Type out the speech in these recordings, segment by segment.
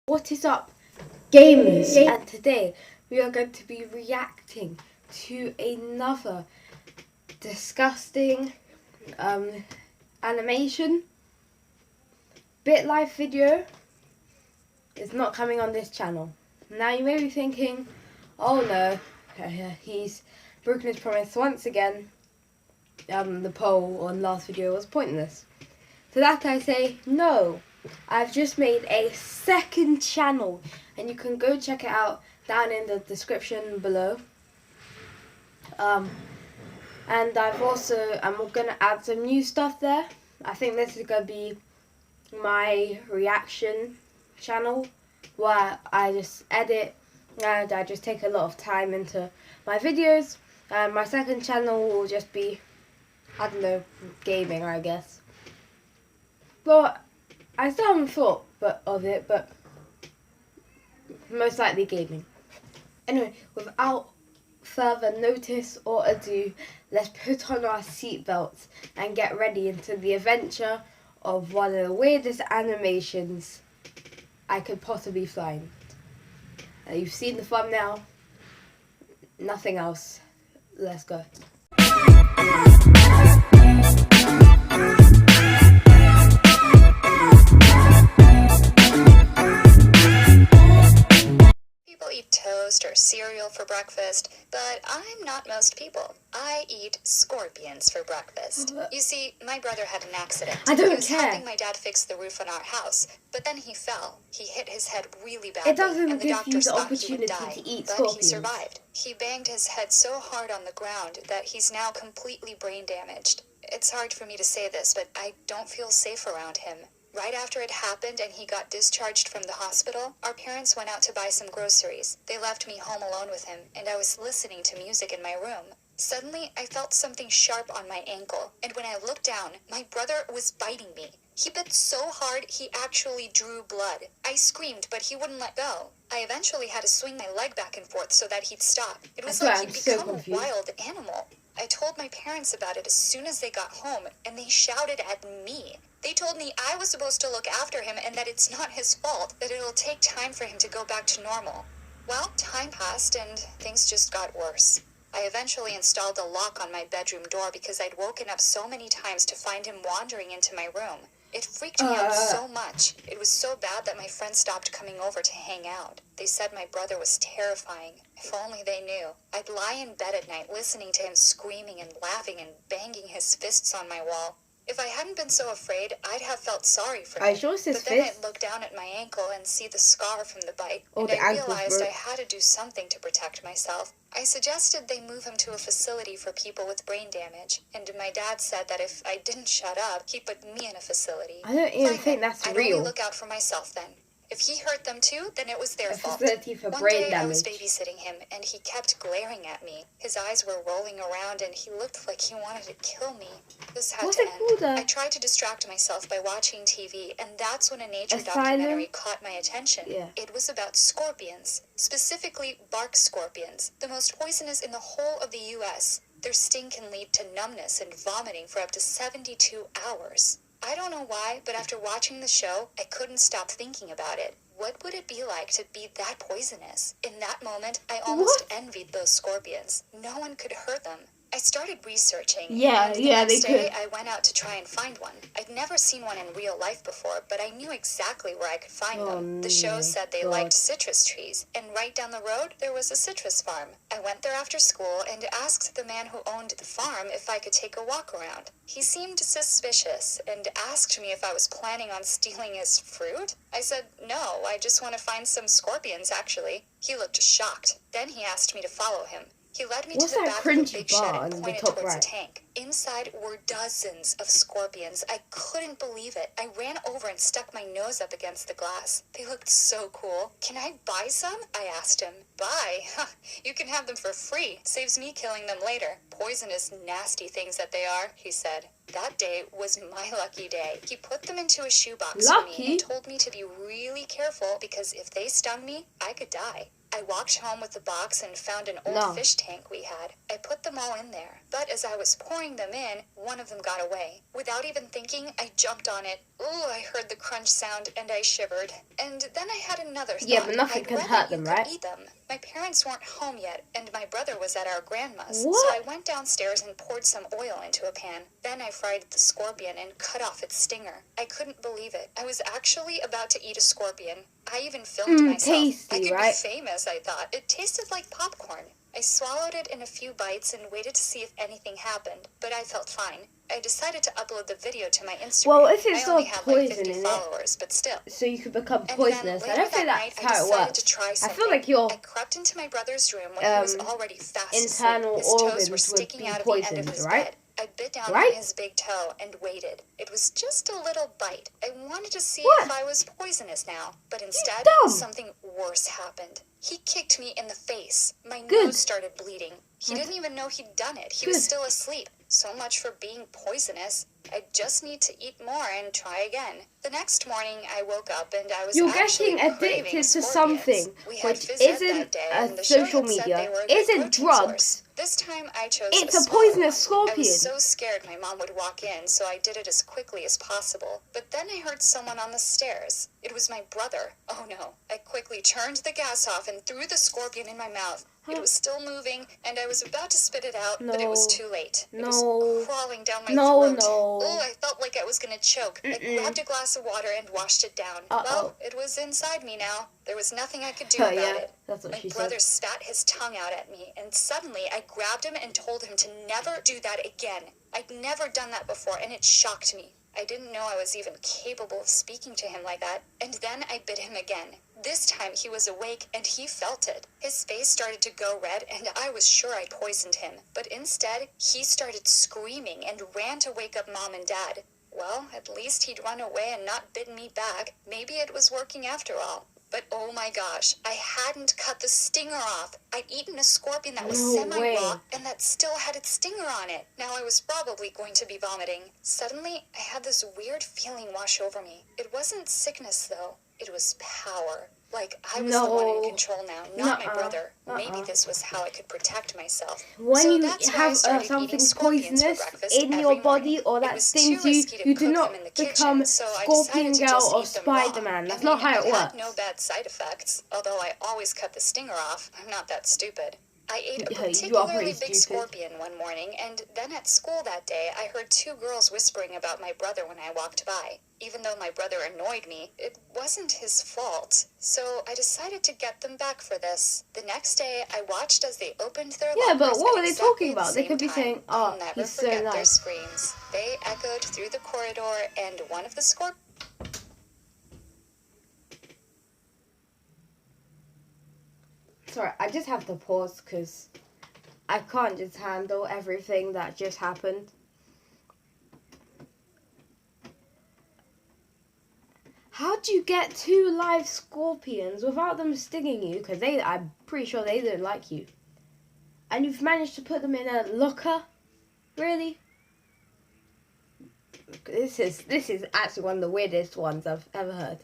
What is up, gamers? And today we are going to be reacting to another disgusting animation. BitLife video is not coming on this channel. Now you may be thinking, oh no, he's broken his promise once again. The poll on last video was pointless. To that I say, no. I've just made a second channel and you can go check it out down in the description below. And I'm going to add some new stuff there. I think this is going to be my reaction channel where I just edit and I just take a lot of time into my videos. My second channel will just be, I don't know, gaming, I guess. But I still haven't thought of it, but most likely gaming. Anyway, without further notice or ado, let's put on our seatbelts and get ready into the adventure of one of the weirdest animations I could possibly find. You've seen the thumbnail, nothing else. Let's go. Eat toast or cereal for breakfast, but I'm not most people. I eat scorpions for breakfast. You see, my brother had an accident. I don't He was care. helping my dad fix the roof on our house, but then he fell. He hit his head really badly, It doesn't and the give you doctors the thought he opportunity would die, to eat but scorpions. he survived. He banged his head so hard on the ground that he's now completely brain damaged. It's hard for me to say this, but I don't feel safe around him. Right after it happened and he got discharged from the hospital, our parents went out to buy some groceries. They left me home alone with him, and I was listening to music in my room. Suddenly, I felt something sharp on my ankle, and when I looked down, my brother was biting me. He bit so hard, he actually drew blood. I screamed, but he wouldn't let go. I eventually had to swing my leg back and forth so that he'd stop. It was like he'd become a wild animal. I told my parents about it as soon as they got home, and they shouted at me. They told me I was supposed to look after him and that it's not his fault, that it'll take time for him to go back to normal. Well, time passed and things just got worse. I eventually installed a lock on my bedroom door because I'd woken up so many times to find him wandering into my room. It freaked me out so much. It was so bad that my friends stopped coming over to hang out. They said my brother was terrifying. If only they knew. I'd lie in bed at night listening to him screaming and laughing and banging his fists on my wall. If I hadn't been so afraid, I'd have felt sorry for him. But then I'd look down at my ankle and see the scar from the bite, and I realized I had to do something to protect myself. I suggested they move him to a facility for people with brain damage, and my dad said that if I didn't shut up, he'd put me in a facility. I don't even think that's real. I'd only look out for myself then. If he hurt them too, then it was their fault. One day I was babysitting him, and he kept glaring at me. His eyes were rolling around, and he looked like he wanted to kill me. This had to end. I tried to distract myself by watching TV, and that's when a nature documentary caught my attention. It was about scorpions, specifically bark scorpions, the most poisonous in the whole of the U.S. Their sting can lead to numbness and vomiting for up to 72 hours. I don't know why, but after watching the show, I couldn't stop thinking about it. What would it be like to be that poisonous? In that moment, I almost envied those scorpions. No one could hurt them. I started researching. The next day, I went out to try and find one. I'd never seen one in real life before, but I knew exactly where I could find them. The show said they liked citrus trees, and right down the road, there was a citrus farm. I went there after school and asked the man who owned the farm if I could take a walk around. He seemed suspicious and asked me if I was planning on stealing his fruit. I said, no, I just want to find some scorpions, actually. He looked shocked. Then he asked me to follow him. He led me to the back of a big shed and pointed towards a tank. Inside were dozens of scorpions. I couldn't believe it. I ran over and stuck my nose up against the glass. They looked so cool. Can I buy some? I asked him. Buy? You can have them for free. Saves me killing them later. Poisonous, nasty things that they are, he said. That day was my lucky day. He put them into a shoebox for me and told me to be really careful because if they stung me, I could die. I walked home with the box and found an old fish tank we had. I put them all in there, but as I was pouring them in, one of them got away. Without even thinking, I jumped on it. Ooh, I heard the crunch sound and I shivered. And then I had another thought. Yeah, but nothing can hurt them, right? Eat them. My parents weren't home yet, and my brother was at our grandma's. What? So I went downstairs and poured some oil into a pan. Then I fried the scorpion and cut off its stinger. I couldn't believe it. I was actually about to eat a scorpion. I even filmed myself. Tasty, I could right? be famous, I thought. It tasted like popcorn. I swallowed it in a few bites and waited to see if anything happened, but I felt fine. I decided to upload the video to my Instagram. Well, if it's not poison like 50 in followers, but still. So you could become poisonous. I don't think that's how it works. I feel like your I crept into my brother's room when he was already fast internal asleep. His toes organs were sticking would be out of poisoned, the end of his right? bed. I bit down on his big toe and waited. It was just a little bite. I wanted to see if I was poisonous now, but instead, something worse happened. He kicked me in the face. My nose started bleeding. He didn't even know he'd done it. He was still asleep. So much for being poisonous. I just need to eat more and try again. The next morning, I woke up and I was getting addicted to something which isn't social media, isn't drugs. This time I chose It's a poisonous scorpion. I was so scared my mom would walk in, so I did it as quickly as possible. But then I heard someone on the stairs. It was my brother. Oh no. I quickly turned the gas off and threw the scorpion in my mouth. It was still moving, and I was about to spit it out, but it was too late. It was crawling down my throat. Oh, I felt like I was going to choke. I grabbed a glass of water and washed it down. Well, it was inside me now. There was nothing I could do about it. That's what my brother spat his tongue out at me, and suddenly I grabbed him and told him to never do that again. I'd never done that before, and it shocked me. I didn't know I was even capable of speaking to him like that. And then I bit him again. This time he was awake and he felt it. His face started to go red and I was sure I poisoned him. But instead, he started screaming and ran to wake up Mom and Dad. Well, at least he'd run away and not bitten me back. Maybe it was working after all. But oh my gosh, I hadn't cut the stinger off. I'd eaten a scorpion that was semi-raw and that still had its stinger on it. Now I was probably going to be vomiting. Suddenly, I had this weird feeling wash over me. It wasn't sickness though. It was power. Like I was the one in control now, not my brother. Maybe this was how I could protect myself. When you have something poisonous in your body or that stings you do not become Scorpion Girl or Spider-Man. That's not how it works. I had no bad side effects, although I always cut the stinger off. I'm not that stupid. I ate a particularly big scorpion one morning, and then at school that day, I heard two girls whispering about my brother when I walked by. Even though my brother annoyed me, it wasn't his fault. So I decided to get them back for this. The next day, I watched as they opened their lockers. Yeah, but what were they talking about? They could be saying, "Oh, he's so nice." Their screams. They echoed through the corridor, and one of the scorpions. Sorry, I just have to pause because I can't just handle everything that just happened. How do you get two live scorpions without them stinging you? Because I'm pretty sure they didn't like you. And you've managed to put them in a locker? Really? This is actually one of the weirdest ones I've ever heard.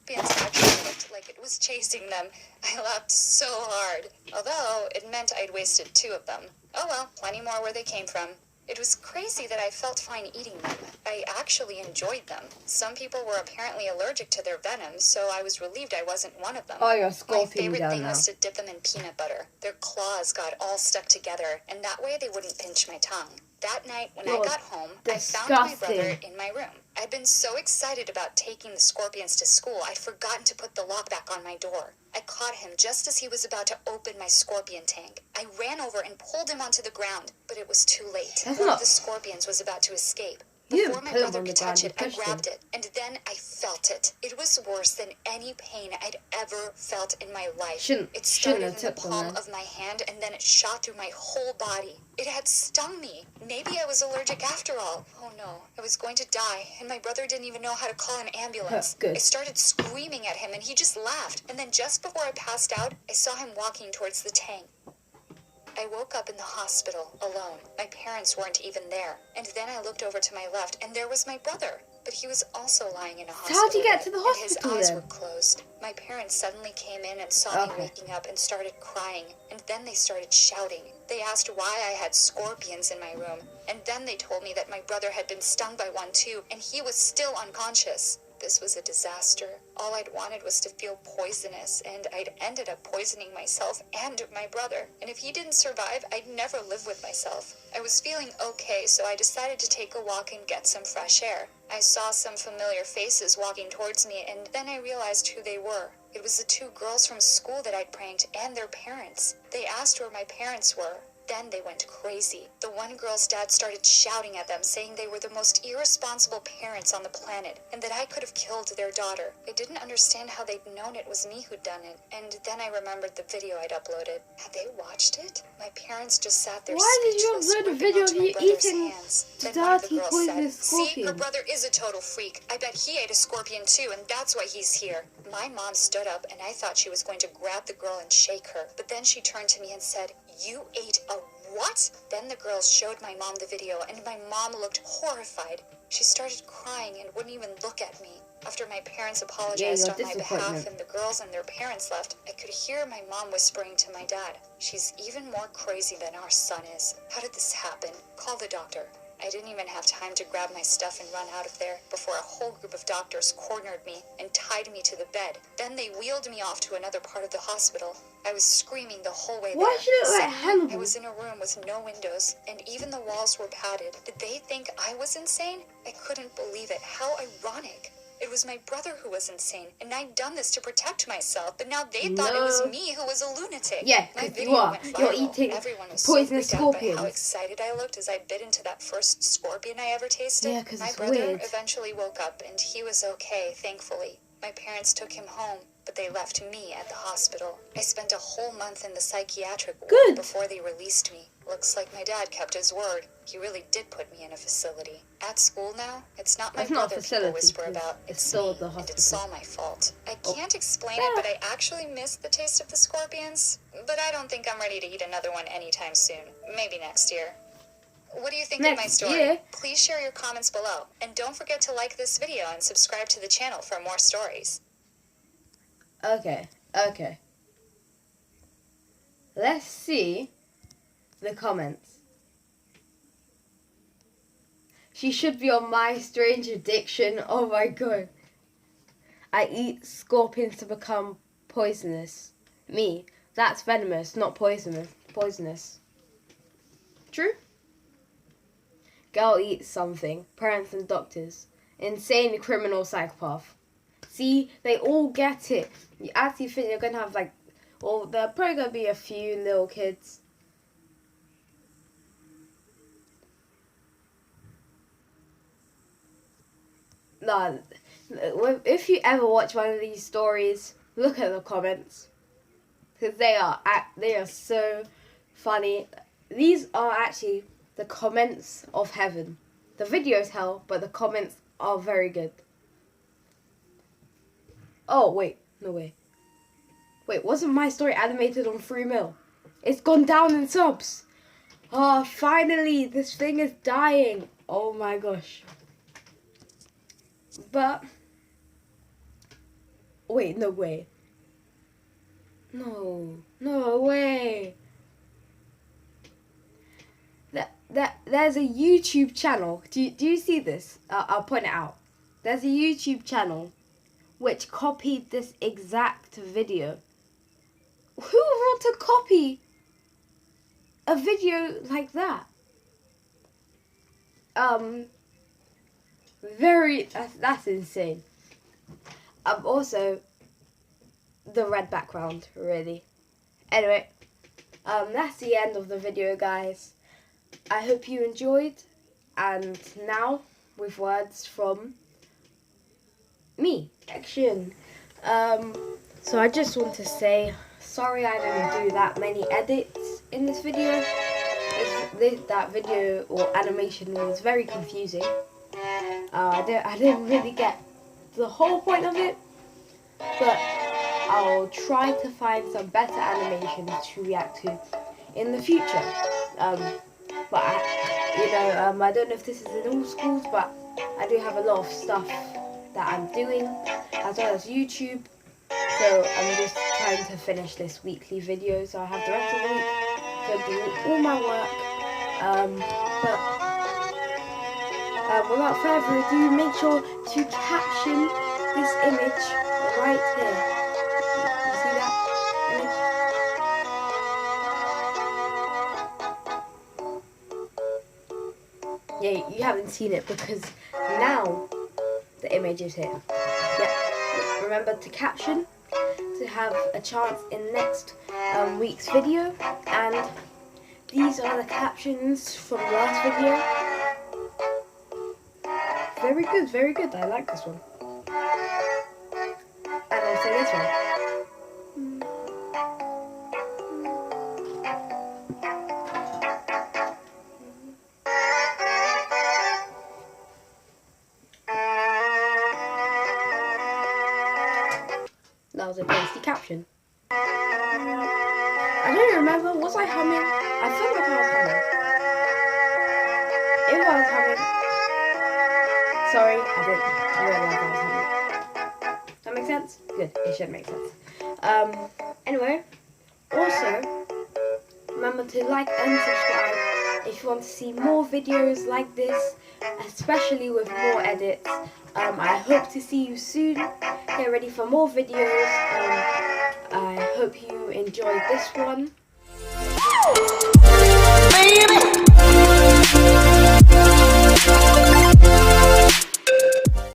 Actually looked like it was chasing them. I laughed so hard, although it meant I'd wasted two of them. Oh well, plenty more where they came from. It was crazy that I felt fine eating them. I actually enjoyed them. Some people were apparently allergic to their venom, so I was relieved I wasn't one of them. Oh, you're a scorpion. My favorite thing was to dip them in peanut butter. Their claws got all stuck together, and that way they wouldn't pinch my tongue. That night, when I got home, I found my brother in my room. I'd been so excited about taking the scorpions to school, I'd forgotten to put the lock back on my door. I caught him just as he was about to open my scorpion tank. I ran over and pulled him onto the ground, but it was too late. One of the scorpions was about to escape. Before my brother could touch it, I grabbed it, and then I felt it. It was worse than any pain I'd ever felt in my life. It started in the palm of my hand, and then it shot through my whole body. It had stung me. Maybe I was allergic after all. Oh no, I was going to die, and my brother didn't even know how to call an ambulance. I started screaming at him, and he just laughed. And then just before I passed out, I saw him walking towards the tank. I woke up in the hospital, alone. My parents weren't even there. And then I looked over to my left, and there was my brother. but he was also lying in a hospital. How'd you get to the and his hospital eyes then? were closed. My parents suddenly came in and saw me waking up and started crying, and then they started shouting. They asked why I had scorpions in my room, and then they told me that my brother had been stung by one too, and he was still unconscious. This was a disaster. All I'd wanted was to feel poisonous, and I'd ended up poisoning myself and my brother. And if he didn't survive, I'd never live with myself. I was feeling okay, so I decided to take a walk and get some fresh air. I saw some familiar faces walking towards me, and then I realized who they were. It was the two girls from school that I'd pranked and their parents. They asked where my parents were. Then they went crazy. The one girl's dad started shouting at them, saying they were the most irresponsible parents on the planet, and that I could have killed their daughter. I didn't understand how they'd known it was me who'd done it, and then I remembered the video I'd uploaded. Had they watched it? My parents just sat there speechless, upload a video of you eating dirty poisonous scorpion? "See, her brother is a total freak. I bet he ate a scorpion too, and that's why he's here." My mom stood up, and I thought she was going to grab the girl and shake her, but then she turned to me and said, "You ate a what?" Then the girls showed my mom the video, and my mom looked horrified. She started crying and wouldn't even look at me. After my parents apologized on my behalf and the girls and their parents left, I could hear my mom whispering to my dad, "She's even more crazy than our son is. How did this happen? Call the doctor." I didn't even have time to grab my stuff and run out of there before a whole group of doctors cornered me and tied me to the bed. Then they wheeled me off to another part of the hospital. I was screaming the whole way there. Why should it like Hannibal? I was in a room with no windows, and even the walls were padded. Did they think I was insane? I couldn't believe it. How ironic. It was my brother who was insane, and I'd done this to protect myself, but now they thought it was me who was a lunatic. Yeah, because you are. You're eating poisonous scorpions. By how excited I looked as I bit into that first scorpion I ever tasted. Yeah, because my it's brother weird. eventually woke up, and he was okay, thankfully. My parents took him home, but they left me at the hospital. I spent a whole month in the psychiatric ward before they released me. Looks like my dad kept his word. He really did put me in a facility. At school now, it's not my brother people whisper about. It's me, and it's all my fault. I can't explain it, but I actually miss the taste of the scorpions. But I don't think I'm ready to eat another one anytime soon. Maybe next year. What do you think of my story? Please share your comments below. And don't forget to like this video and subscribe to the channel for more stories. Okay. Let's see the comments. She should be on My Strange Addiction. Oh my god. I eat scorpions to become poisonous. Me. That's venomous, not poisonous. True? Girl eats something. Parents and doctors. Insane criminal psychopath. See, they all get it. You actually think you're gonna have like, well, there are probably gonna be a few little kids. No, if you ever watch one of these stories, look at the comments, because they are so funny. These are actually the comments of heaven. The video's hell, but the comments are very good. Oh, wait. No way. Wait, wasn't my story animated on 3 mil? It's gone down in subs. Oh, finally, this thing is dying. Oh my gosh. But, wait, no way. No way. There's a YouTube channel. Do you see this? I'll point it out. There's a YouTube channel which copied this exact video. Who would want to copy a video like that? That's insane. Also, the red background, really. Anyway, that's the end of the video, guys. I hope you enjoyed, and now with words from me, Action. So I just want to say sorry I didn't do that many edits in this video. That video or animation was very confusing. I didn't really get the whole point of it, but I'll try to find some better animations to react to in the future. But I don't know if this is in all schools, but I do have a lot of stuff that I'm doing, as well as YouTube. So I'm just trying to finish this weekly video, so I have the rest of the week to do all my work. But without further ado, make sure to caption this image right here. You see that image? Yeah, you haven't seen it because now the image is here. Yeah, remember to caption to have a chance in next week's video, and these are the captions from last video. Very good, I like this one. And also this one. That was a tasty caption. I don't remember, was I humming? I felt like I was humming. If I was humming, sorry, I didn't realize I was humming. Does that make sense? Good, it should make sense. Anyway, also, remember to like and subscribe if you want to see more videos like this, especially with more edits. I hope to see you soon. Get ready for more videos. I hope you enjoyed this one.